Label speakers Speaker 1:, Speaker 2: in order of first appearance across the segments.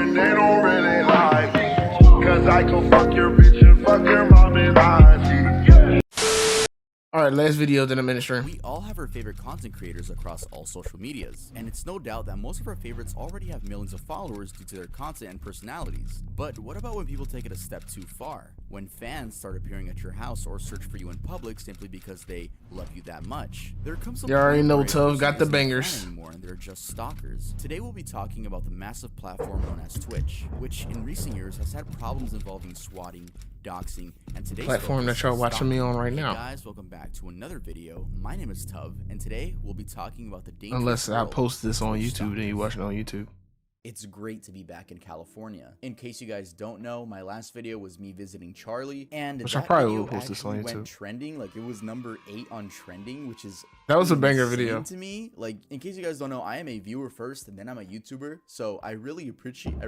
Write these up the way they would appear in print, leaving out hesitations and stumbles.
Speaker 1: and they don't really like me. Cause I can fuck your bitch and fuck your mom and auntie.
Speaker 2: Alright, last video, then I'm in the stream.
Speaker 3: We all have our favorite content creators across all social medias, and it's no doubt that most of our favorites already have millions of followers due to their content and personalities. But what about when people take it a step too far? When fans start appearing at your house or search for you in public simply because they love you that much? There comes a
Speaker 2: You already
Speaker 3: point
Speaker 2: know
Speaker 3: where
Speaker 2: Tove got the
Speaker 3: isn't a fan
Speaker 2: bangers.
Speaker 3: anymore and they're just stalkers. Today we'll be talking about the massive platform known as Twitch, which in recent years has had problems involving swatting, doxing, and today's
Speaker 2: Platform
Speaker 3: focus
Speaker 2: that y'all
Speaker 3: is
Speaker 2: watching
Speaker 3: stalking.
Speaker 2: me on right
Speaker 3: Hey
Speaker 2: now.
Speaker 3: guys, welcome back to another video. My name is Tove, and today we'll be talking about the dangerous
Speaker 2: Unless I
Speaker 3: world
Speaker 2: post this
Speaker 3: of
Speaker 2: on
Speaker 3: Twitch
Speaker 2: YouTube, then you
Speaker 3: stalkers.
Speaker 2: watch it on YouTube.
Speaker 3: It's great to be back in California. In case you guys don't know, my last video was me visiting Charlie, and
Speaker 2: Which I
Speaker 3: that
Speaker 2: probably
Speaker 3: video
Speaker 2: will post this on
Speaker 3: actually went
Speaker 2: YouTube.
Speaker 3: trending. Like, it was number 8 on trending, which is
Speaker 2: That was a banger
Speaker 3: insane
Speaker 2: video.
Speaker 3: to me. Like, in case you guys don't know, I am a viewer first, and then I'm a YouTuber. So I really appreciate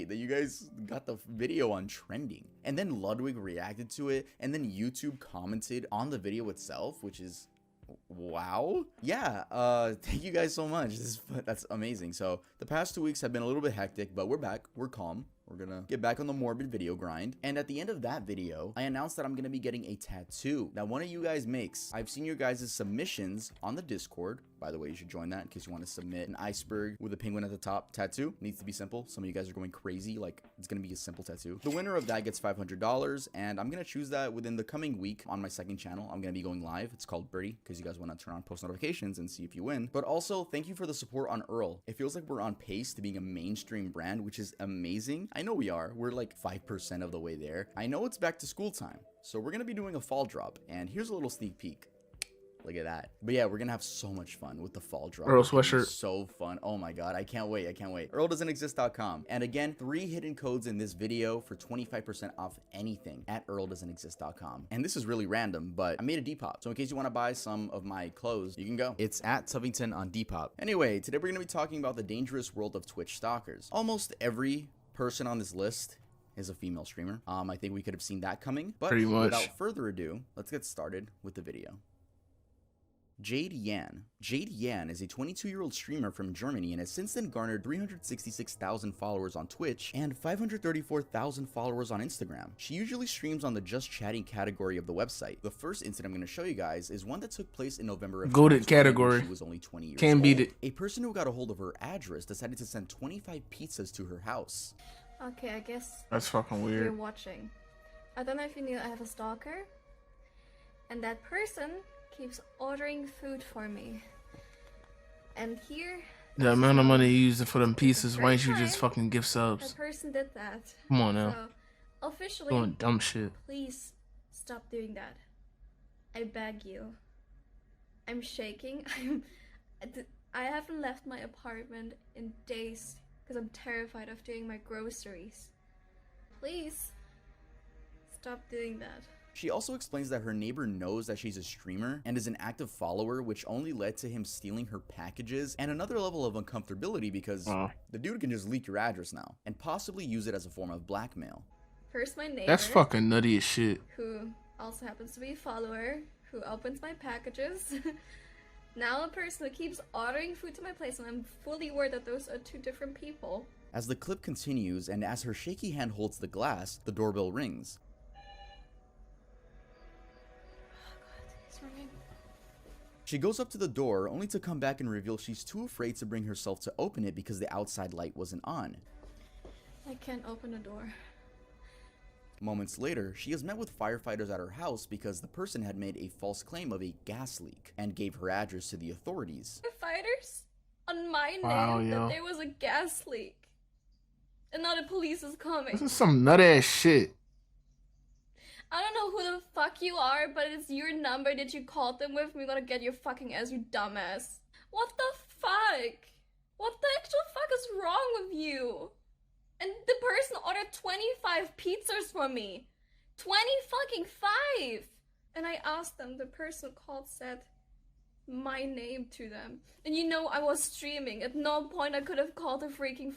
Speaker 3: that you guys got the video on trending. And then Ludwig reacted to it, and then YouTube commented on the video itself, which is wow. Yeah, thank you guys so much. That's amazing. So the past 2 weeks have been a little bit hectic, but we're back, we're calm. We're gonna get back on the morbid video grind. And at the end of that video, I announced that I'm gonna be getting a tattoo that one of you guys makes. I've seen your guys' submissions on the Discord. By the way, you should join that in case you want to submit an iceberg with a penguin at the top tattoo. Needs to be simple. Some of you guys are going crazy. Like, it's gonna be a simple tattoo. The winner of that gets $500, and I'm gonna choose that within the coming week on my second channel. I'm gonna be going live. It's called Birdie, because you guys want to turn on post notifications and see if you win. But also, thank you for the support on Earl. It feels like we're on pace to being a mainstream brand, which is amazing. I know we are. We're like 5% of the way there. I know it's back to school time, so we're gonna be doing a fall drop, and here's a little sneak peek. Look at that. But yeah, we're gonna have so much fun with the fall drop.
Speaker 2: Earl
Speaker 3: It's gonna be
Speaker 2: sweatshirt.
Speaker 3: so fun. Oh my god, I can't wait. I can't wait. EarlDoesn'tExist.com. And again, 3 hidden codes in this video for 25% off anything at EarlDoesn'tExist.com. And this is really random, but I made a Depop. So in case you want to buy some of my clothes, you can go. It's at Tuvington on Depop. Anyway, today we're gonna be talking about the dangerous world of Twitch stalkers. Almost every person on this list is a female streamer. I think we could have seen that coming. But
Speaker 2: Pretty much.
Speaker 3: without further ado, let's get started with the video. Jade Yan. Jade Yan is a 22-year-old streamer from Germany and has since then garnered 366,000 followers on Twitch and 534,000 followers on Instagram. She usually streams on the just chatting category of the website. The first incident I'm going to show you guys is one that took place in November of
Speaker 2: Goated
Speaker 3: 2020 when
Speaker 2: category.
Speaker 3: She was only 20 years
Speaker 2: Can't
Speaker 3: old.
Speaker 2: beat it.
Speaker 3: A person who got a hold of her address decided to send 25 pizzas to her house.
Speaker 4: Okay, I guess
Speaker 2: That's fucking
Speaker 4: you're
Speaker 2: weird.
Speaker 4: watching. I don't know if you knew I have a stalker. And that person keeps ordering food for me. And here...
Speaker 2: The amount of money you using for them pieces, why ain't you just fucking give
Speaker 4: that
Speaker 2: subs?
Speaker 4: person did that.
Speaker 2: Come on now.
Speaker 4: So, officially,
Speaker 2: Doing dumb shit.
Speaker 4: please stop doing that. I beg you. I'm shaking. I haven't left my apartment in days because I'm terrified of doing my groceries. Please stop doing that.
Speaker 3: She also explains that her neighbor knows that she's a streamer and is an active follower, which only led to him stealing her packages and another level of uncomfortability because the dude can just leak your address now and possibly use it as a form of blackmail.
Speaker 4: First, my neighbor,
Speaker 2: That's fucking nutty as shit.
Speaker 4: who also happens to be a follower, who opens my packages. Now a person who keeps ordering food to my place, and I'm fully aware that those are 2 different people.
Speaker 3: As the clip continues and as her shaky hand holds the glass, the doorbell rings. She goes up to the door, only to come back and reveal she's too afraid to bring herself to open it because the outside light wasn't on.
Speaker 4: I can't open the door.
Speaker 3: Moments later, she is met with firefighters at her house because the person had made a false claim of a gas leak and gave her address to the authorities.
Speaker 4: Fighters on my name
Speaker 2: Wow, yo.
Speaker 4: that there was a gas leak. And now the police is coming.
Speaker 2: This is some nut ass shit.
Speaker 4: I don't know who the fuck you are, but it's your number that you called them with. We're gonna get your fucking ass, you dumbass. What the fuck? What the actual fuck is wrong with you? And the person ordered 25 pizzas for me. 20 fucking 5! And I asked them, the person called said my name to them. And you know I was streaming. At no point I could have called the freaking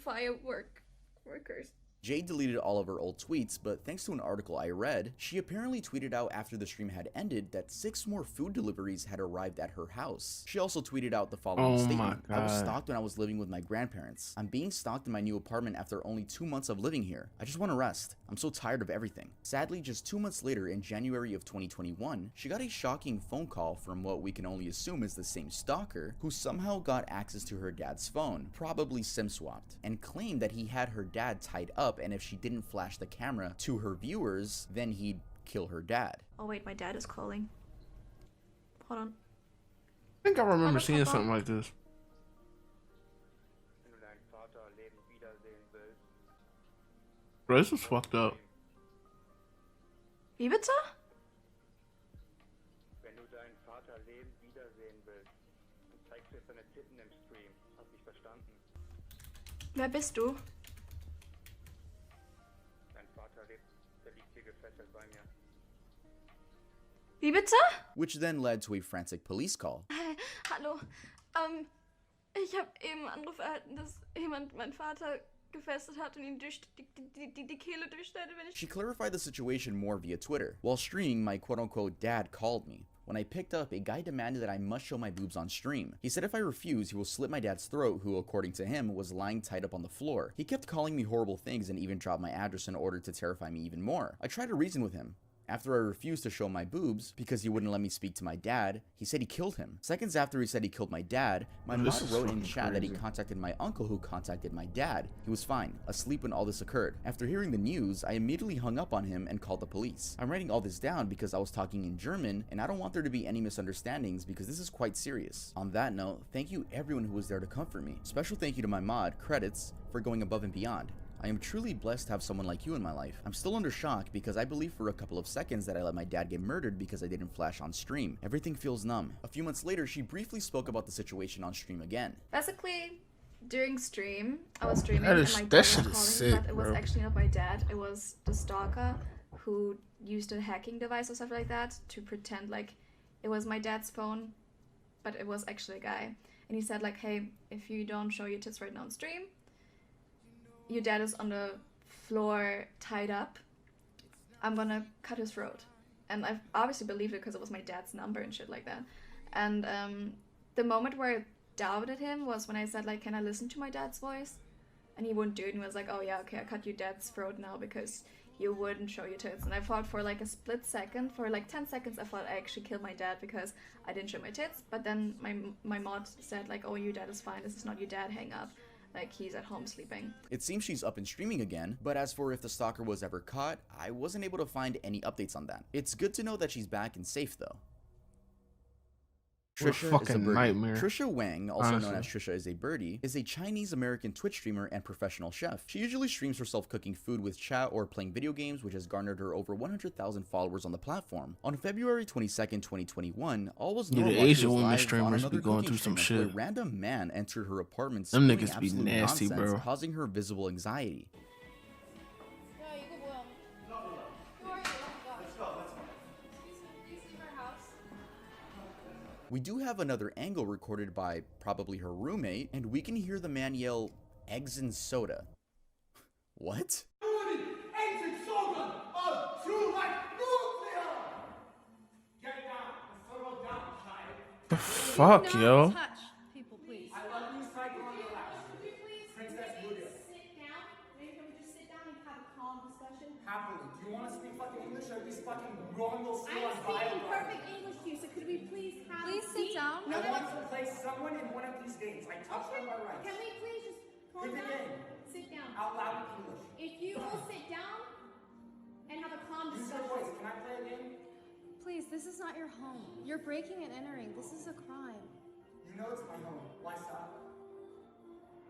Speaker 4: workers.
Speaker 3: Jade deleted all of her old tweets, but thanks to an article I read, she apparently tweeted out after the stream had ended that 6 more food deliveries had arrived at her house. She also tweeted out the following statement. I was stalked when I was living with my grandparents. I'm being stalked in my new apartment after only 2 months of living here. I just want to rest. I'm so tired of everything. Sadly, just 2 months later in January of 2021, she got a shocking phone call from what we can only assume is the same stalker, who somehow got access to her dad's phone, probably SIM swapped, and claimed that he had her dad tied up, and if she didn't flash the camera to her viewers, then he'd kill her dad.
Speaker 4: Oh wait, my dad is calling. Hold on.
Speaker 2: I think I remember seeing something like this. Bro, this was fucked up.
Speaker 4: Wie bitte?
Speaker 5: Wenn du deinen Vater lebend wiedersehen willst, dann zeigst du jetzt deine Titten im Stream. Hast dich verstanden?
Speaker 4: Wer bist du?
Speaker 5: Dein Vater lebt, der liegt hier gefesselt bei mir.
Speaker 4: Wie bitte?
Speaker 3: Which then led to a frantic police call.
Speaker 4: Hallo. Ich habe eben einen Anruf erhalten, dass jemand meinen Vater gefesselt hat und ihn durch die Kehle durchschneidet, wenn ich...
Speaker 3: She clarified the situation more via Twitter. While streaming, my quote-unquote dad called me. When I picked up, a guy demanded that I must show my boobs on stream. He said if I refuse, he will slit my dad's throat, who, according to him, was lying tied up on the floor. He kept calling me horrible things and even dropped my address in order to terrify me even more. I tried to reason with him. After I refused to show my boobs, because he wouldn't let me speak to my dad, he said he killed him. Seconds after he said he killed my dad, my mom wrote in chat that he contacted my uncle who contacted my dad. He was fine, asleep when all this occurred. After hearing the news, I immediately hung up on him and called the police. I'm writing all this down because I was talking in German, and I don't want there to be any misunderstandings because this is quite serious. On that note, thank you everyone who was there to comfort me. Special thank you to my mod, Credits, for going above and beyond. I am truly blessed to have someone like you in my life. I'm still under shock because I believe for a couple of seconds that I let my dad get murdered because I didn't flash on stream. Everything feels numb. A few months later, she briefly spoke about the situation on stream again.
Speaker 4: Basically, during stream, I was streaming
Speaker 2: That
Speaker 4: and
Speaker 2: is-
Speaker 4: my
Speaker 2: that
Speaker 4: dad
Speaker 2: shit
Speaker 4: was
Speaker 2: is
Speaker 4: calling,
Speaker 2: sick,
Speaker 4: but it was
Speaker 2: bro.
Speaker 4: actually not my dad. It was the stalker who used a hacking device or stuff like that to pretend like it was my dad's phone, but it was actually a guy. And he said like, hey, if you don't show your tits right now on stream, your dad is on the floor tied up. I'm gonna cut his throat. And I obviously believed it because it was my dad's number and shit like that. And the moment where I doubted him was when I said like, can I listen to my dad's voice? And he wouldn't do it and was like, oh yeah, okay, I cut your dad's throat now because you wouldn't show your tits. And I thought for like a split second, for like 10 seconds, I thought I actually killed my dad because I didn't show my tits. But then my mod said like, oh, your dad is fine, this is not your dad, hang up. Like, he's at home sleeping.
Speaker 3: It seems she's up and streaming again, but as for if the stalker was ever caught, I wasn't able to find any updates on that. It's good to know that she's back and safe though.
Speaker 2: What a
Speaker 3: Trisha is a
Speaker 2: fucking
Speaker 3: birdie.
Speaker 2: nightmare.
Speaker 3: Trisha Wang, also known as
Speaker 2: Honestly.
Speaker 3: Trisha is a birdie, is a Chinese-American Twitch streamer and professional chef. She usually streams herself cooking food with chat or playing video games, which has garnered her over 100,000 followers on the platform. On February 22nd, 2021, all was
Speaker 2: Yeah, the
Speaker 3: normal. while she
Speaker 2: Asian
Speaker 3: was
Speaker 2: women
Speaker 3: live on
Speaker 2: streamers be
Speaker 3: another
Speaker 2: going
Speaker 3: cooking
Speaker 2: through some
Speaker 3: stream until
Speaker 2: shit.
Speaker 3: A random man entered her apartment,
Speaker 2: Them
Speaker 3: spewing
Speaker 2: niggas be
Speaker 3: absolute
Speaker 2: nasty,
Speaker 3: nonsense,
Speaker 2: bro.
Speaker 3: causing her visible anxiety. We do have another angle recorded by probably her roommate, and we can hear the man yell, "Eggs and soda." What?
Speaker 6: Exit slogan of true life nuclear! Get down, settle down, child.
Speaker 2: The fuck, yo?
Speaker 7: Touch people, please.
Speaker 6: I love you, psycho on the left. Princess Buddha.
Speaker 7: Sit down. Maybe can we just sit down and have a calm discussion?
Speaker 6: Happily. Do you want to speak fucking English or these fucking Royal School
Speaker 7: I'm
Speaker 6: on
Speaker 7: speaking
Speaker 6: Bible?
Speaker 7: perfect English to you, so could we please have
Speaker 4: Please
Speaker 7: a
Speaker 4: sit
Speaker 7: seat?
Speaker 4: down.
Speaker 7: No,
Speaker 6: I
Speaker 7: no,
Speaker 6: want
Speaker 7: no.
Speaker 6: to play someone in one of these games. I touch on my rights.
Speaker 7: Can we please just calm
Speaker 6: Pick a
Speaker 7: down?
Speaker 6: game.
Speaker 7: Sit down.
Speaker 6: Out loud in English.
Speaker 7: If you will sit down and have a calm
Speaker 6: Use your
Speaker 7: discussion.
Speaker 6: voice. Can I play a game?
Speaker 8: Please, this is not your home. You're breaking and entering. This is a crime.
Speaker 6: You know it's my home. Why stop?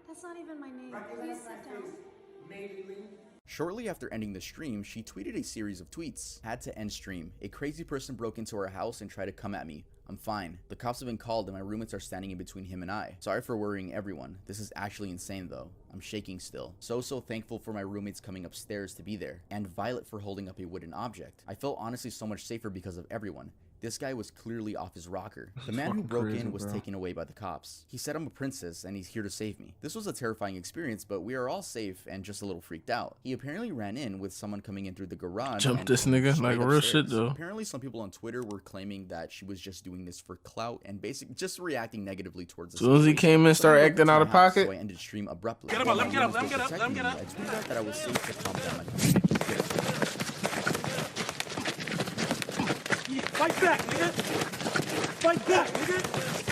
Speaker 8: That's not even my name.
Speaker 6: Recognize
Speaker 8: Please
Speaker 6: my
Speaker 8: sit down.
Speaker 6: face. Maidily.
Speaker 3: Shortly after ending the stream, she tweeted a series of tweets. Had to end stream. A crazy person broke into our house and tried to come at me. I'm fine. The cops have been called and my roommates are standing in between him and I. Sorry for worrying everyone. This is actually insane though. I'm shaking still. So thankful for my roommates coming upstairs to be there. And Violet for holding up a wooden object. I felt honestly so much safer because of everyone. This guy was clearly off his rocker. The man who broke in was taken away by the cops. He said, "I'm a princess and he's here to save me." This was a terrifying experience, but we are all safe and just a little freaked out. He apparently ran in with someone coming in through the garage.
Speaker 2: Jump this nigga like real shit though.
Speaker 3: Apparently some people on Twitter were claiming that she was just doing this for clout and basically just reacting negatively towards the
Speaker 2: As soon as he came in, started acting out of pocket.
Speaker 3: So I ended stream abruptly.
Speaker 5: Get him up, let him get up, let him get up, let him get up.
Speaker 3: I tweeted out that I was safe to calm down my community.
Speaker 6: Fight back, nigga! Fight back, nigga!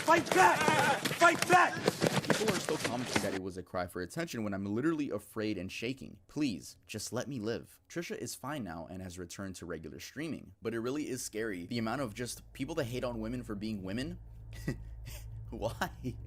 Speaker 6: Fight back! Fight back!
Speaker 3: People are still commenting that it was a cry for attention when I'm literally afraid and shaking. Please, just let me live. Trisha is fine now and has returned to regular streaming, but it really is scary. The amount of just people that hate on women for being women. Why?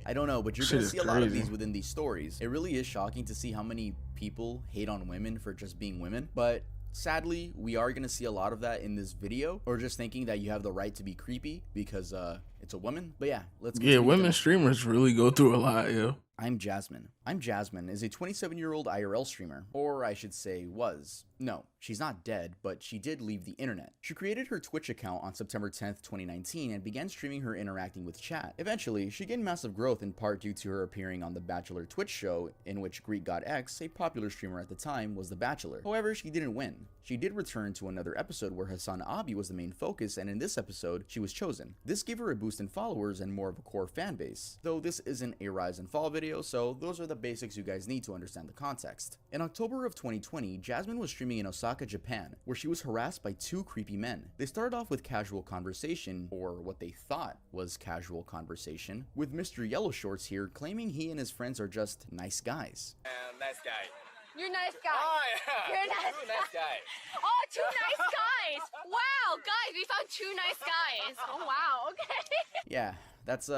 Speaker 3: I don't know, but you're gonna see a lot of these within these stories. It really is shocking to see how many people hate on women for just being women, but sadly, we are gonna see a lot of that in this video, or just thinking that you have the right to be creepy because it's a woman. But yeah, let's
Speaker 2: Yeah, women streamers really go through a lot, yo.
Speaker 3: I'm Jasmine. Jasmine is a 27-year-old IRL streamer, or I should say was. No, she's not dead, but she did leave the internet. She created her Twitch account on September 10th, 2019 and began streaming her interacting with chat. Eventually, she gained massive growth in part due to her appearing on the Bachelor Twitch show, in which Greek God X, a popular streamer at the time, was the Bachelor. However, she didn't win. She did return to another episode where Hassan Abi was the main focus, and in this episode, she was chosen. This gave her a boost in followers and more of a core fan base, though this isn't a rise and fall video, so those are the basics you guys need to understand the context. In October of 2020, Jasmine was streaming in Osaka, Japan, where she was harassed by two creepy men. They started off with casual conversation, or what they thought was casual conversation, with Mr. Yellow Shorts here claiming he and his friends are just nice guys.
Speaker 5: Nice guy.
Speaker 9: You're a nice guy.
Speaker 5: Oh, yeah.
Speaker 9: You're a nice
Speaker 5: guy.
Speaker 9: Oh, two nice guys. Wow, guys, we found two nice guys. Oh, wow, okay.
Speaker 3: Yeah, that's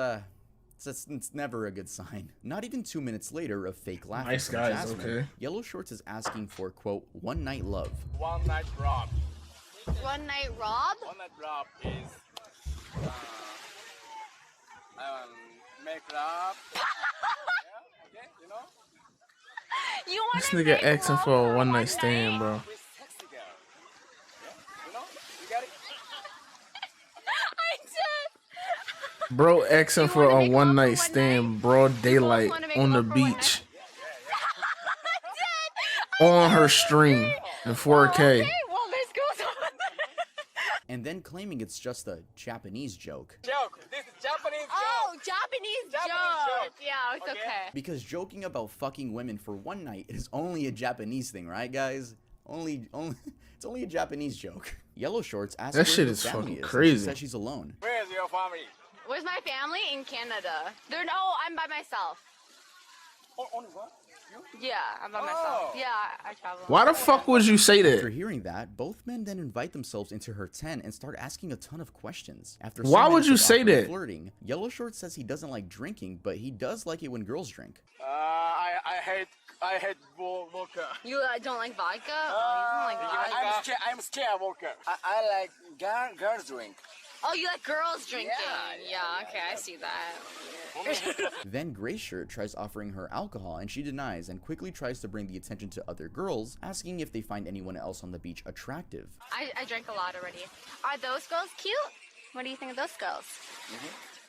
Speaker 3: it's never a good sign. Not even 2 minutes later of fake laughing
Speaker 2: Nice
Speaker 3: from
Speaker 2: guys,
Speaker 3: Jasmine,
Speaker 2: okay.
Speaker 3: Yellow Shorts is asking for, quote, one night love.
Speaker 5: One night rob.
Speaker 9: One night rob?
Speaker 5: One night rob is make rob. Yeah, okay, you know?
Speaker 9: You want
Speaker 2: This nigga asking for a one night stand, bro.
Speaker 5: With sexy girl. Yeah, you know? You got it?
Speaker 9: I did.
Speaker 2: Bro asking for a one night
Speaker 9: one
Speaker 2: stand,
Speaker 9: night?
Speaker 2: broad daylight
Speaker 9: wanna make
Speaker 2: on the
Speaker 9: love for one
Speaker 2: beach
Speaker 9: I did.
Speaker 2: on her stream in 4K.
Speaker 9: Okay, well, there's girls over there.
Speaker 3: And then claiming it's just a Japanese joke.
Speaker 5: Joke. This is Japanese joke.
Speaker 9: Oh, Japanese joke. Yeah, it's okay.
Speaker 3: Because joking about fucking women for one night is only a Japanese thing, right, guys? It's only a Japanese joke. Yellow Shorts asks
Speaker 2: That
Speaker 3: where
Speaker 2: shit
Speaker 3: her
Speaker 2: is
Speaker 3: family
Speaker 2: fucking
Speaker 3: and
Speaker 2: crazy.
Speaker 3: She says she's alone.
Speaker 5: Where's your family?
Speaker 9: Where's my family? In Canada. I'm by myself.
Speaker 5: Only one? You?
Speaker 9: Yeah, I'm by myself. Yeah, I travel.
Speaker 2: Why the fuck would you say
Speaker 3: After
Speaker 2: that?
Speaker 3: hearing that, both men then invite themselves into her tent and start asking a ton of questions. After
Speaker 2: Why
Speaker 3: some
Speaker 2: would
Speaker 3: minutes
Speaker 2: you
Speaker 3: of
Speaker 2: say
Speaker 3: awkward
Speaker 2: that?
Speaker 3: flirting, Yellow Shorts says he doesn't like drinking, but he does like it when girls drink.
Speaker 5: I hate vodka.
Speaker 9: You don't like vodka? Oh, you don't like vodka.
Speaker 5: I'm scared of vodka. I like girls drink.
Speaker 9: Oh, you like girls drinking? Yeah, okay, I see that.
Speaker 3: Then Gray Shirt tries offering her alcohol and she denies and quickly tries to bring the attention to other girls, asking if they find anyone else on the beach attractive.
Speaker 9: I drank a lot already. Are those girls cute? What do you think of those girls?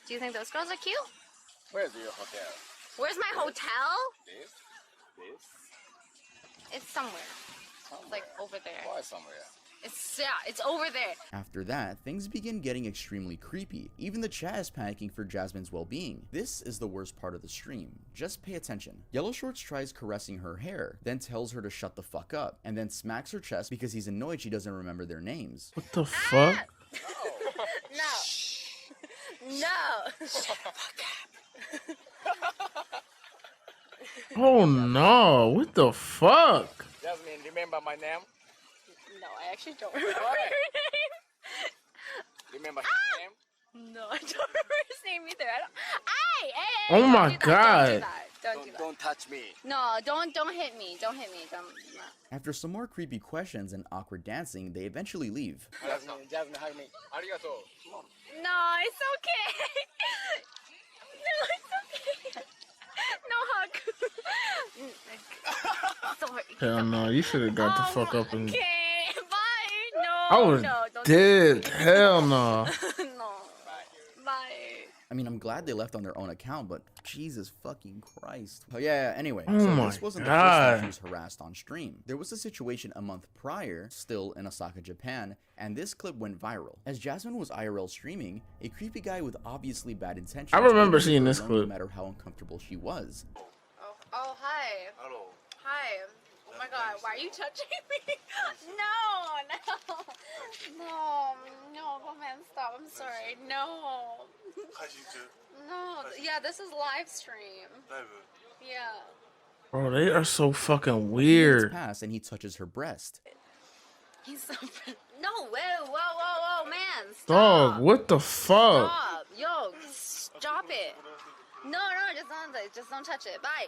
Speaker 9: Do you think those girls are cute?
Speaker 5: Where's your hotel?
Speaker 9: Where's my hotel?
Speaker 5: This?
Speaker 9: It's somewhere. It's like over there.
Speaker 5: Why somewhere?
Speaker 9: It's over there.
Speaker 3: After that, things begin getting extremely creepy. Even the chat is panicking for Jasmine's well-being. This is the worst part of the stream. Just pay attention. Yellow Shorts tries caressing her hair, then tells her to shut the fuck up, and then smacks her chest because he's annoyed she doesn't remember their names.
Speaker 2: What the fuck?
Speaker 9: No.
Speaker 2: Oh no, what the fuck?
Speaker 5: Jasmine, remember my name?
Speaker 9: No, I actually don't remember your name.
Speaker 5: Remember his name?
Speaker 9: No, I don't remember his name either. Hey!
Speaker 2: Oh
Speaker 9: don't
Speaker 2: my
Speaker 9: do that,
Speaker 2: God.
Speaker 9: Don't do that.
Speaker 5: Don't touch me.
Speaker 9: No, don't hit me. Don't hit me. No.
Speaker 3: After some more creepy questions and awkward dancing, they eventually leave.
Speaker 5: Jasmine, hug me. Arigato.
Speaker 9: No, it's okay. No, it's okay. No hug. Sorry.
Speaker 2: Hell no, you should have got the fuck up and.
Speaker 9: Okay, bye. No,
Speaker 2: I was
Speaker 9: no, don't
Speaker 2: dead. Hell no.
Speaker 9: No,
Speaker 3: mean, I'm glad they left on their own account, but Jesus fucking Christ. Oh yeah, anyway,
Speaker 2: Oh
Speaker 3: so
Speaker 2: my
Speaker 3: this wasn't the
Speaker 2: God.
Speaker 3: first time she was harassed on stream. There was a situation a month prior, still in Osaka, Japan, and this clip went viral. As Jasmine was IRL streaming, a creepy guy with obviously bad intentions.
Speaker 2: I remember
Speaker 3: wouldn't leave
Speaker 2: seeing
Speaker 3: her
Speaker 2: this
Speaker 3: alone
Speaker 2: clip.
Speaker 3: No matter how uncomfortable she was.
Speaker 9: Oh, hi.
Speaker 5: Hello.
Speaker 9: Hi. Oh my god, why are you touching me? No, come on, stop. I'm sorry. No. No, yeah, this is live stream. Yeah.
Speaker 2: Bro, they are so fucking
Speaker 3: Minutes
Speaker 2: weird.
Speaker 3: pass and he touches her breast.
Speaker 9: He's so. No, whoa, man. Stop.
Speaker 2: Dog, what the fuck?
Speaker 9: Stop. Yo, stop it. No, just don't touch it. Bye.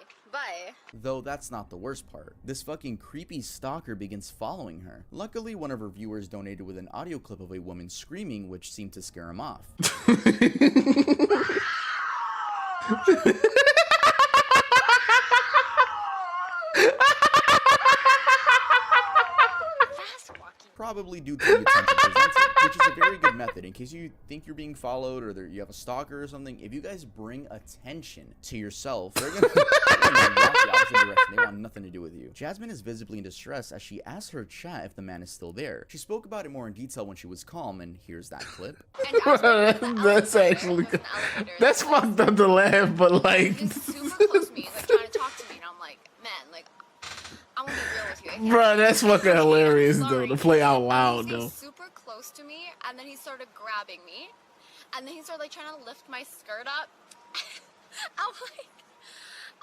Speaker 3: Though that's not the worst part. This fucking creepy stalker begins following her. Luckily, one of her viewers donated with an audio clip of a woman screaming, which seemed to scare him off. Probably due to the attention presented, which is a very good method. In case you think you're being followed or you have a stalker or something, if you guys bring attention to yourself, they're gonna walk the opposite direction. They want nothing to do with you. Jasmine is visibly in distress as she asks her chat if the man is still there. She spoke about it more in detail when she was calm, and here's that clip.
Speaker 2: That's actually that's fucked up to laugh, but like
Speaker 9: He's super close to me. He's like trying to talk to me, and I'm like, man, like, I'm gonna be real with you. I can't-
Speaker 2: bro, that's fucking hilarious though
Speaker 9: Sorry.
Speaker 2: to play out loud
Speaker 9: He's
Speaker 2: though.
Speaker 9: super close to me, and then he started grabbing me, and then he started like trying to lift my skirt up. I'm like,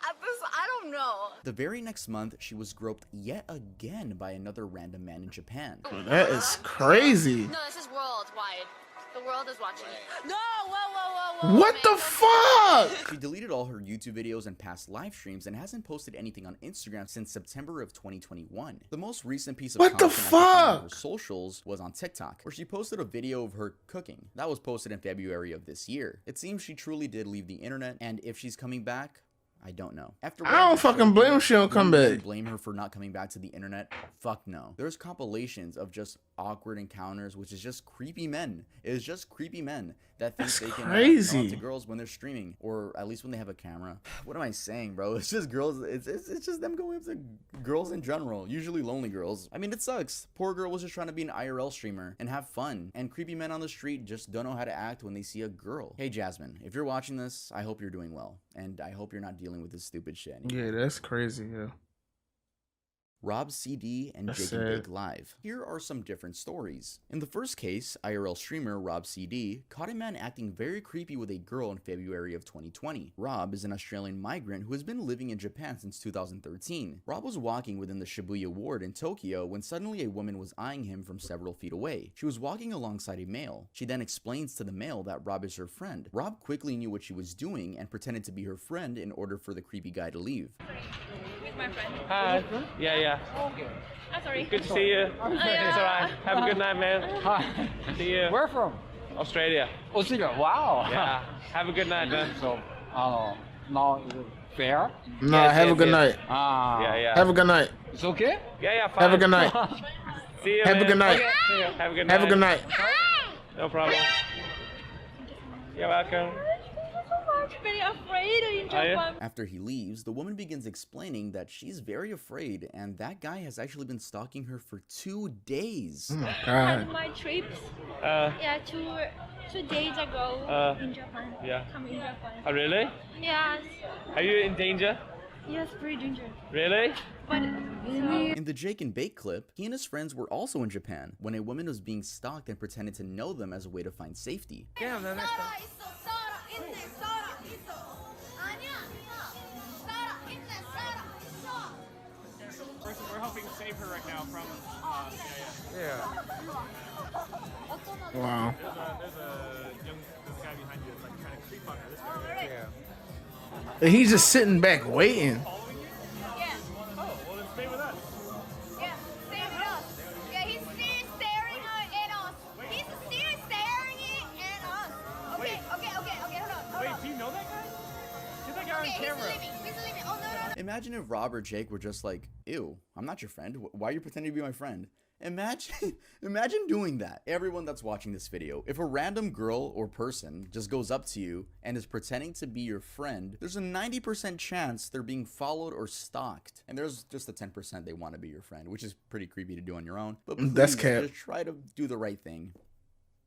Speaker 9: I don't know.
Speaker 3: The very next month, she was groped yet again by another random man in Japan.
Speaker 2: That is crazy.
Speaker 9: No, this is worldwide. The world is watching it. No, whoa.
Speaker 2: What
Speaker 9: man,
Speaker 2: the fuck?
Speaker 3: She deleted all her YouTube videos and past live streams and hasn't posted anything on Instagram since September of 2021. The most recent piece of
Speaker 2: What the
Speaker 3: content I could find on her
Speaker 2: fuck?
Speaker 3: socials was on TikTok, where she posted a video of her cooking. That was posted in February of this year. It seems she truly did leave the internet, and if she's coming back, I don't know. After what
Speaker 2: I don't
Speaker 3: just
Speaker 2: fucking
Speaker 3: showed
Speaker 2: blame
Speaker 3: you,
Speaker 2: she don't
Speaker 3: do
Speaker 2: come
Speaker 3: you really
Speaker 2: back.
Speaker 3: blame her for not coming back to the internet? Fuck no. There's compilations of just awkward encounters, which is just creepy men. It is just creepy men that think
Speaker 2: That's
Speaker 3: they can
Speaker 2: crazy.
Speaker 3: talk to girls when they're streaming, or at least when they have a camera. What am I saying, bro? It's just girls. It's just them going up to girls in general, usually lonely girls. I mean, it sucks. Poor girl was just trying to be an IRL streamer and have fun, and creepy men on the street just don't know how to act when they see a girl. Hey Jasmine, if you're watching this, I hope you're doing well, and I hope you're not dealing with this stupid shit anymore.
Speaker 2: Yeah, that's crazy, yeah.
Speaker 3: RobCD and
Speaker 2: That's
Speaker 3: Jade Yan
Speaker 2: sad.
Speaker 3: Live. Here are some different stories. In the first case, IRL streamer RobCD caught a man acting very creepy with a girl in February of 2020. Rob is an Australian migrant who has been living in Japan since 2013. Rob was walking within the Shibuya ward in Tokyo when suddenly a woman was eyeing him from several feet away. She was walking alongside a male. She then explains to the male that Rob is her friend. Rob quickly knew what she was doing and pretended to be her friend in order for the creepy guy to leave.
Speaker 7: With my friend.
Speaker 5: Hi. Yeah.
Speaker 7: I'm sorry.
Speaker 5: Good to see you. It's alright. Have a good night, man.
Speaker 10: Hi.
Speaker 5: See you.
Speaker 10: Where from?
Speaker 5: Australia.
Speaker 10: Australia. Wow.
Speaker 5: Yeah. Have a good night, man.
Speaker 10: So, now is it fair?
Speaker 2: Nah,
Speaker 5: Yes,
Speaker 2: have a
Speaker 5: yes,
Speaker 2: good
Speaker 5: yes.
Speaker 2: night.
Speaker 10: Yeah.
Speaker 2: Have a good night.
Speaker 10: It's okay?
Speaker 5: Yeah, fine.
Speaker 2: Have a good night.
Speaker 5: See you,
Speaker 2: Have a
Speaker 5: man.
Speaker 2: good night.
Speaker 5: Okay, see you. Have a good night.
Speaker 2: Have a good night.
Speaker 5: No problem. You're welcome.
Speaker 7: Very afraid in
Speaker 5: Are you?
Speaker 7: Japan.
Speaker 3: After he leaves, the woman begins explaining that she's very afraid and that guy has actually been stalking her for 2 days.
Speaker 2: Oh my
Speaker 7: Had
Speaker 2: god.
Speaker 7: my trips.
Speaker 5: Uh,
Speaker 7: Yeah, two days ago in Japan.
Speaker 5: yeah.
Speaker 7: Come in Japan.
Speaker 5: Oh, really?
Speaker 7: Yes.
Speaker 5: Are you in danger?
Speaker 7: Yes, pretty dangerous.
Speaker 5: Really?
Speaker 7: But
Speaker 3: In the Jake and Bake clip, he and his friends were also in Japan when a woman was being stalked and pretended to know them as a way to find safety.
Speaker 5: We're helping save her right now from.
Speaker 2: Wow.
Speaker 5: There's a guy behind you that's like trying to creep on her. This guy.
Speaker 2: And he's just sitting back waiting.
Speaker 5: Oh, well then stay with us.
Speaker 9: Yeah, stay with us. Yeah, he's still staring at us. He's still staring at us. Okay, hold on.
Speaker 5: Wait, do you know that guy? Get that guy on camera.
Speaker 9: He's leaving. Oh, no.
Speaker 3: Imagine if Rob or Jake were just like, ew, I'm not your friend. Why are you pretending to be my friend? Imagine doing that. Everyone that's watching this video, if a random girl or person just goes up to you and is pretending to be your friend, there's a 90% chance they're being followed or stalked. And there's just a 10% they want to be your friend, which is pretty creepy to do on your own. But please,
Speaker 2: That's cap.
Speaker 3: just try to do the right thing.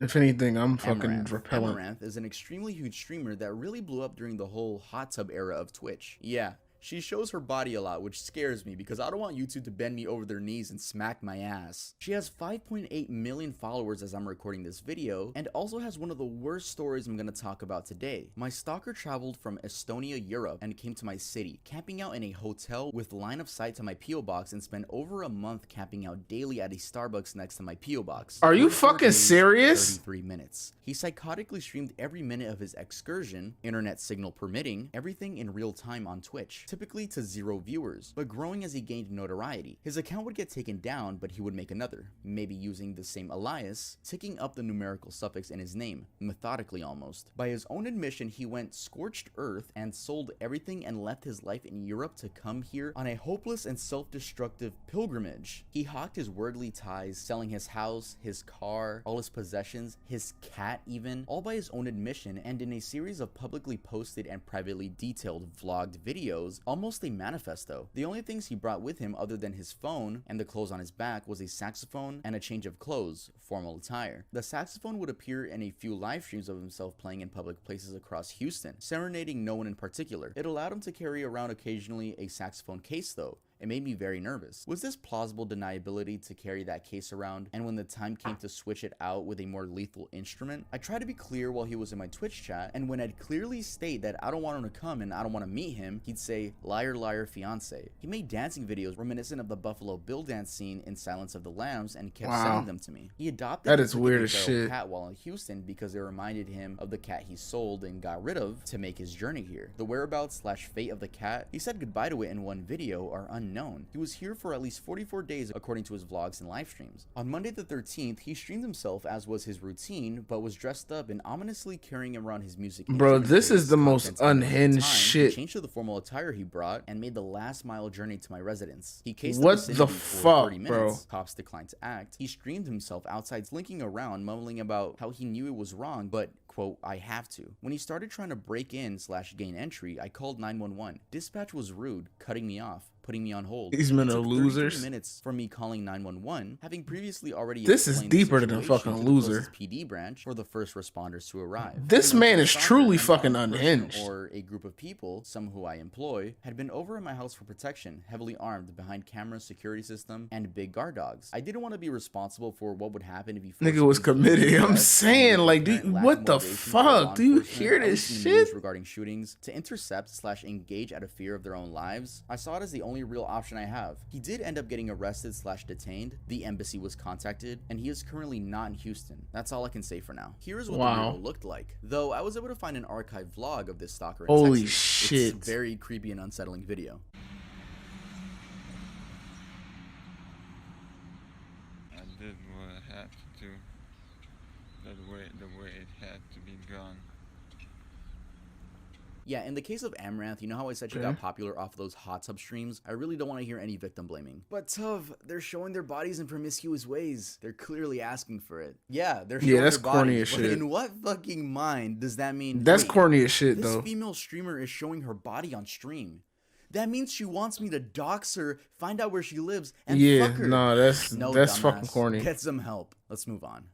Speaker 2: If anything, I'm fucking
Speaker 3: Amaranth.
Speaker 2: repellent.
Speaker 3: Amaranth is an extremely huge streamer that really blew up during the whole hot tub era of Twitch. Yeah. She shows her body a lot, which scares me because I don't want YouTube to bend me over their knees and smack my ass. She has 5.8 million followers as I'm recording this video, and also has one of the worst stories I'm gonna talk about today. My stalker traveled from Estonia, Europe, and came to my city, camping out in a hotel with line of sight to my PO box, and spent over a month camping out daily at a Starbucks next to my PO box.
Speaker 2: Are you
Speaker 3: 34
Speaker 2: fucking
Speaker 3: days,
Speaker 2: serious?
Speaker 3: 33 minutes. He psychotically streamed every minute of his excursion, internet signal permitting, everything in real time on Twitch. Typically to 0 viewers, but growing as he gained notoriety. His account would get taken down, but he would make another, maybe using the same Elias, ticking up the numerical suffix in his name, methodically almost. By his own admission, he went scorched earth and sold everything and left his life in Europe to come here on a hopeless and self-destructive pilgrimage. He hawked his worldly ties, selling his house, his car, all his possessions, his cat even, all by his own admission, and in a series of publicly posted and privately detailed vlogged videos, almost a manifesto. The only things he brought with him other than his phone and the clothes on his back was a saxophone and a change of clothes, formal attire. The saxophone would appear in a few live streams of himself playing in public places across Houston, serenading no one in particular. It allowed him to carry around occasionally a saxophone case though. It made me very nervous. Was this plausible deniability to carry that case around, and when the time came to switch it out with a more lethal instrument? I tried to be clear while he was in my Twitch chat, and when I'd clearly state that I don't want him to come and I don't want to meet him, he'd say, liar, liar, fiance. He made dancing videos reminiscent of the Buffalo Bill dance scene in Silence of the Lambs and kept sending them to me. He adopted
Speaker 2: that is
Speaker 3: a
Speaker 2: weird as
Speaker 3: feral
Speaker 2: shit.
Speaker 3: cat while in Houston because it reminded him of the cat he sold and got rid of to make his journey here. The whereabouts / fate of the cat, he said goodbye to it in one video, are unknown. He was here for at least 44 days according to his vlogs and live streams. On Monday the 13th, he streamed himself as was his routine, but was dressed up and ominously carrying around his music.
Speaker 2: Bro, this is the most
Speaker 3: content
Speaker 2: unhinged
Speaker 3: He
Speaker 2: shit.
Speaker 3: changed to the formal attire he brought and made the last mile journey to my residence. He cased
Speaker 2: What
Speaker 3: the
Speaker 2: the
Speaker 3: vicinity for
Speaker 2: fuck,
Speaker 3: 30
Speaker 2: bro?
Speaker 3: minutes. Cops declined to act. He streamed himself outside, slinking around, mumbling about how he knew it was wrong, but quote, I have to. When he started trying to break in / gain entry, I called 911. Dispatch was rude, cutting me off, putting me on hold.
Speaker 2: These men
Speaker 3: It
Speaker 2: are
Speaker 3: took 33
Speaker 2: losers.
Speaker 3: minutes from me calling 911, having previously already
Speaker 2: This is
Speaker 3: explained the
Speaker 2: deeper than a
Speaker 3: situation
Speaker 2: fucking
Speaker 3: to the
Speaker 2: loser.
Speaker 3: closest PD branch for the first responders to arrive.
Speaker 2: This
Speaker 3: Unknown to
Speaker 2: man
Speaker 3: the
Speaker 2: is
Speaker 3: stalker,
Speaker 2: truly
Speaker 3: a
Speaker 2: fucking
Speaker 3: non-person
Speaker 2: unhinged.
Speaker 3: Or a group of people, some who I employ, had been over at my house for protection, heavily armed behind camera, security system, and big guard dogs. I didn't want to be responsible for what would happen if he
Speaker 2: Nigga was committed. I'm saying, like, dude, what the fuck? Do you hear this shit?
Speaker 3: Regarding shootings, to intercept / engage out of fear of their own lives, I saw it as the only real option I have. He did end up getting arrested / detained. The embassy was contacted, and he is currently not in Houston. That's all I can say for now. Here's what the video looked like. Though I was able to find an archived vlog of this stalker in
Speaker 2: Holy
Speaker 3: Texas.
Speaker 2: shit.
Speaker 3: It's a very creepy and unsettling video.
Speaker 11: I did what I had to do. The way it had to be done.
Speaker 3: Yeah, in the case of Amaranth, you know how I said she got popular off those hot tub streams? I really don't want to hear any victim blaming. But Tov, they're showing their bodies in promiscuous ways. They're clearly asking for it. Yeah, they're showing
Speaker 2: that's
Speaker 3: their
Speaker 2: corny
Speaker 3: bodies,
Speaker 2: as
Speaker 3: but
Speaker 2: shit.
Speaker 3: in what fucking mind does that mean?
Speaker 2: That's
Speaker 3: wait,
Speaker 2: corny as shit,
Speaker 3: this
Speaker 2: though.
Speaker 3: female streamer is showing her body on stream. That means she wants me to dox her, find out where she lives, and fuck her.
Speaker 2: No, that's
Speaker 3: dumbass.
Speaker 2: fucking corny.
Speaker 3: Get some help. Let's move on.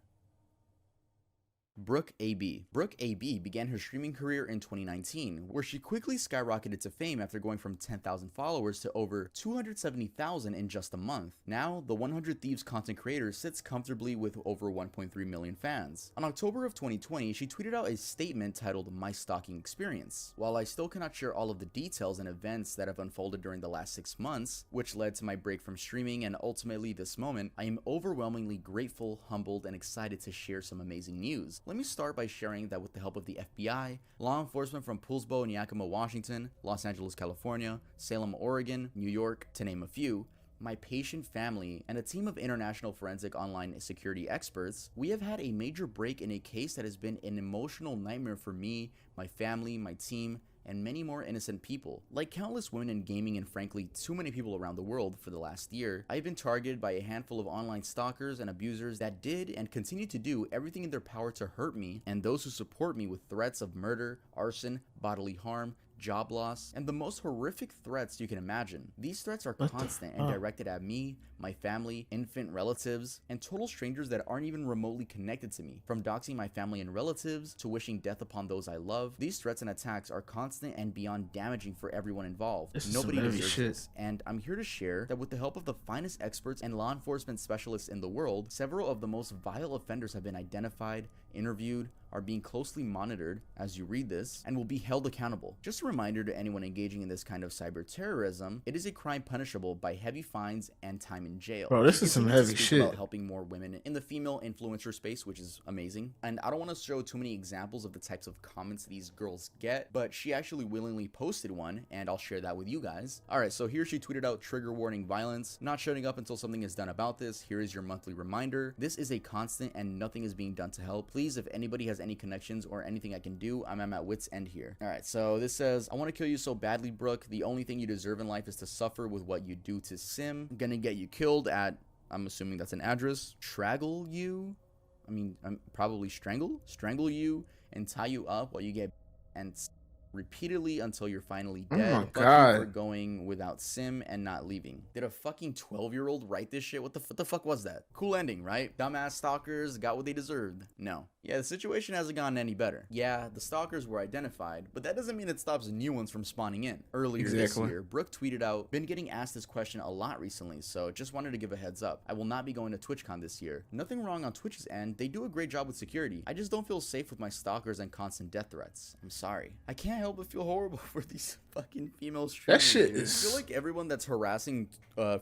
Speaker 3: BrookeAB. BrookeAB began her streaming career in 2019, where she quickly skyrocketed to fame after going from 10,000 followers to over 270,000 in just a month. Now, the 100 Thieves content creator sits comfortably with over 1.3 million fans. On October of 2020, she tweeted out a statement titled My Stalking Experience. While I still cannot share all of the details and events that have unfolded during the last 6 months, which led to my break from streaming and ultimately this moment, I am overwhelmingly grateful, humbled, and excited to share some amazing news. Let me start by sharing that with the help of the FBI, law enforcement from Poulsbo and Yakima, Washington, Los Angeles, California, Salem, Oregon, New York, to name a few, my patient family, and a team of international forensic online security experts, we have had a major break in a case that has been an emotional nightmare for me, my family, my team, and many more innocent people. Like countless women in gaming and frankly too many people around the world for the last year, I've been targeted by a handful of online stalkers and abusers that did and continue to do everything in their power to hurt me and those who support me with threats of murder, arson, bodily harm, job loss, and the most horrific threats you can imagine. These threats are constant and directed at me, my family, infant relatives, and total strangers that aren't even remotely connected to me. From doxing my family and relatives to wishing death upon those I love, these threats and attacks are constant and beyond damaging for everyone involved. Nobody deserves this, and I'm here to share that with the help of the finest experts and law enforcement specialists in the world, several of the most vile offenders have been identified, interviewed, are being closely monitored as you read this, and will be held accountable. Just a reminder to anyone engaging in this kind of cyber terrorism, it is a crime punishable by heavy fines and time in jail.
Speaker 2: Bro, this is some heavy shit.
Speaker 3: About helping more women in the female influencer space, which is amazing. And I don't want to show too many examples of the types of comments these girls get, but she actually willingly posted one, and I'll share that with you guys. Alright, so here she tweeted out, trigger warning violence, not shutting up until something is done about this. Here is your monthly reminder. This is a constant and nothing is being done to help. Please, if anybody has any connections or anything I can do, I'm at my wit's end here. Alright, so this says, I want to kill you so badly, Brooke. The only thing you deserve in life is to suffer with what you do to Sim. I'm gonna get you killed at, I'm assuming that's an address. Strangle you? I mean, probably strangle you and tie you up while you get and repeatedly until you're finally dead.
Speaker 2: Oh my
Speaker 3: Fuck
Speaker 2: God.
Speaker 3: you for going without Sim and not leaving. Did a fucking 12-year-old write this shit? What the fuck was that? Cool ending, right? Dumbass stalkers got what they deserved. No. Yeah, the situation hasn't gotten any better. Yeah, the stalkers were identified, but that doesn't mean it stops new ones from spawning in. Earlier this year, Brooke tweeted out, been getting asked this question a lot recently, so just wanted to give a heads up. I will not be going to TwitchCon this year. Nothing wrong on Twitch's end. They do a great job with security. I just don't feel safe with my stalkers and constant death threats. I'm sorry. I can't help but feel horrible for these fucking female streamers.
Speaker 2: That shit
Speaker 3: dude.
Speaker 2: is...
Speaker 3: I feel like everyone that's harassing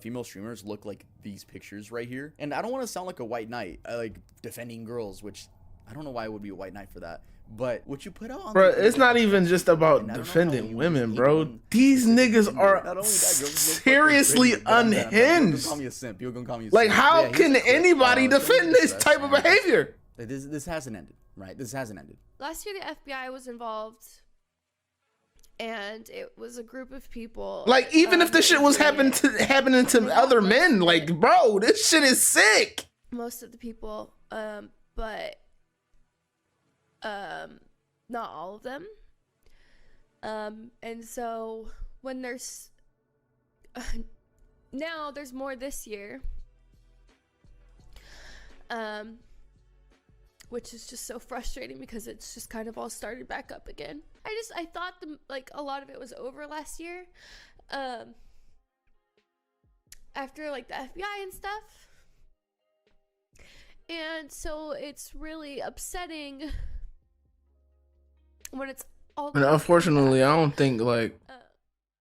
Speaker 3: female streamers look like these pictures right here. And I don't want to sound like a white knight, like defending girls, which I don't know why it would be a white knight for that. But what you put out on
Speaker 2: bro, it's not even just about defending women, bro. These niggas are seriously unhinged. Like, how can anybody defend this type of behavior?
Speaker 3: This hasn't ended, right? This hasn't ended.
Speaker 12: Last year, the FBI was involved, and it was a group of people.
Speaker 2: Like, even if this shit was happening to other men, like, bro, this shit is sick.
Speaker 12: Most of the people, but not all of them. And so when there's now there's more this year, which is just so frustrating because it's just kind of all started back up again. I thought like a lot of it was over last year, after like the FBI and stuff. And so it's really upsetting when it's all.
Speaker 2: And unfortunately, I don't think like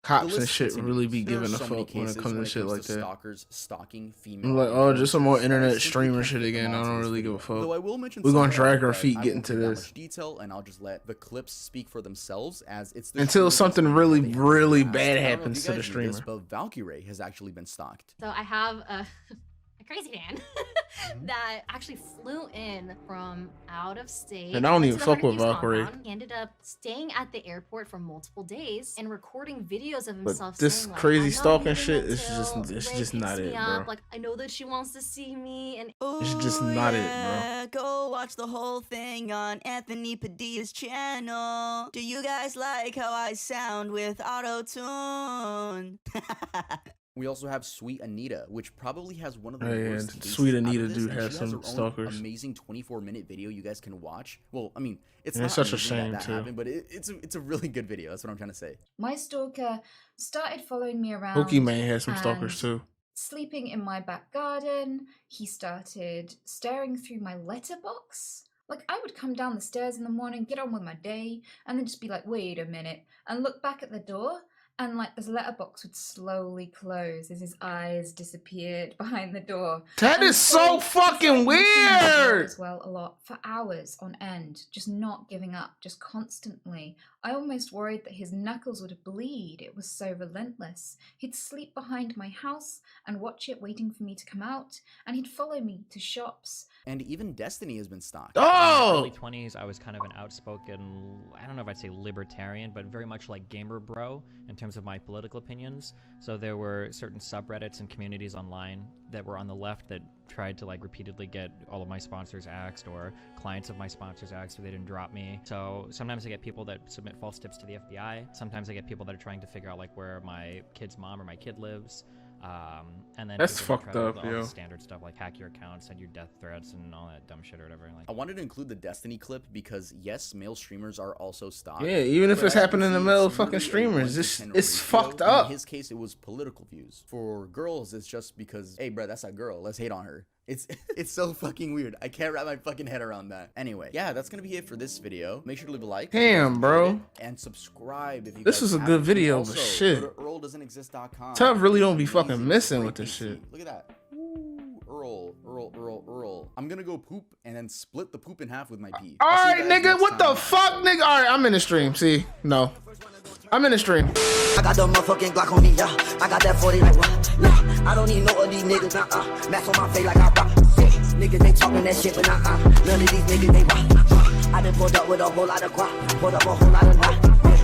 Speaker 2: cops and shit really be giving a fuck when it comes to shit like that.
Speaker 3: Stalkers stalking female.
Speaker 2: I'm like, oh, just some more internet streamer shit again. I don't really give a fuck.
Speaker 3: Though I will mention
Speaker 2: we're gonna drag our feet getting to this
Speaker 3: detail, and I'll just let the clips speak for themselves as it's
Speaker 2: until something really, really bad happens to the streamer.
Speaker 3: This, but Valkyrie has actually been stalked.
Speaker 13: So I have a crazy fan that actually flew in from out of state.
Speaker 2: And I don't even fuck with Valkyrie.
Speaker 13: He ended up staying at the airport for multiple days and recording videos of himself.
Speaker 2: But this
Speaker 13: saying, like,
Speaker 2: crazy stalking shit is just not it, bro.
Speaker 13: Like, I know that she wants to see me, and
Speaker 2: it's just not it, bro.
Speaker 14: Go watch the whole thing on Anthony Padilla's channel. Do you guys like how I sound with auto-tune?
Speaker 3: We also have Sweet Anita, which probably has one of the worst cases
Speaker 2: Sweet Anita
Speaker 3: out of this,
Speaker 2: do have some stalkers.
Speaker 3: Amazing 24-minute video you guys can watch. Well, I mean, it's
Speaker 2: and
Speaker 3: not
Speaker 2: it's such a
Speaker 3: amazing
Speaker 2: shame
Speaker 3: that
Speaker 2: too.
Speaker 3: happened, but it's a really good video. That's what I'm trying to say.
Speaker 15: My stalker started following me around.
Speaker 2: Pokemon has some stalkers too.
Speaker 15: Sleeping in my back garden. He started staring through my letterbox. Like, I would come down the stairs in the morning, get on with my day, and then just be like, wait a minute, and look back at the door. And like this letterbox would slowly close as his eyes disappeared behind the door.
Speaker 2: That is so fucking weird.
Speaker 15: As well, a lot for hours on end, just not giving up, just constantly I almost worried that his knuckles would bleed. It was so relentless. He'd sleep behind my house and watch it waiting for me to come out, and he'd follow me to shops.
Speaker 3: And even Destiny has been stalked.
Speaker 16: In my
Speaker 2: Oh!
Speaker 16: early 20s, I was kind of an outspoken, I don't know if I'd say libertarian, but very much like gamer bro in terms of my political opinions. So there were certain subreddits and communities online that were on the left that tried to like repeatedly get all of my sponsors axed or clients of my sponsors axed so they didn't drop me. So sometimes I get people that submit false tips to the FBI. Sometimes I get people that are trying to figure out like where my kid's mom or my kid lives. And then
Speaker 2: That's
Speaker 16: people that
Speaker 2: fucked
Speaker 16: try to
Speaker 2: up,
Speaker 16: do all
Speaker 2: yo.
Speaker 16: the standard stuff like hack your account, send your death threats, and all that dumb shit or whatever. Like,
Speaker 3: I wanted to include the Destiny clip because yes, male streamers are also stalked.
Speaker 2: Yeah, even if
Speaker 3: but
Speaker 2: it's
Speaker 3: as you
Speaker 2: happening in the
Speaker 3: can see,
Speaker 2: middle
Speaker 3: it's
Speaker 2: of fucking
Speaker 3: really a
Speaker 2: streamers,
Speaker 3: 1-to-10
Speaker 2: it's
Speaker 3: ratio.
Speaker 2: fucked up.
Speaker 3: In his case, it was political views. For girls, it's just because, hey, bro, that's a girl. Let's hate on her. It's so fucking weird. I can't wrap my fucking head around that. Anyway, yeah, that's gonna be it for this video. Make sure to leave a like. if you guys
Speaker 2: Damn,
Speaker 3: enjoyed
Speaker 2: bro.
Speaker 3: it, and subscribe if you
Speaker 2: This
Speaker 3: guys
Speaker 2: was a
Speaker 3: haven't.
Speaker 2: good video,
Speaker 3: Also,
Speaker 2: but shit.
Speaker 3: Go to earldoesn'texist.com.
Speaker 2: Tubb really don't be
Speaker 3: Amazing,
Speaker 2: fucking missing
Speaker 3: great
Speaker 2: with this
Speaker 3: PC.
Speaker 2: shit.
Speaker 3: Look at that. Ooh, Earl. I'm gonna go poop and then split the poop in half with my pee.
Speaker 2: All
Speaker 3: I'll see
Speaker 2: right,
Speaker 3: you guys
Speaker 2: nigga,
Speaker 3: next
Speaker 2: what the
Speaker 3: time.
Speaker 2: fuck, nigga? All right, I'm in the stream. See, no, I'm in the stream.
Speaker 14: I got the motherfucking Glock on me, yeah. I got that 40 like what? Yeah. I don't need no of these niggas, Max on my face like I rock. Niggas, they talking that shit, but none of these niggas, they rock. I done pulled up with a whole lot of guap. Pulled up a whole lot of knot.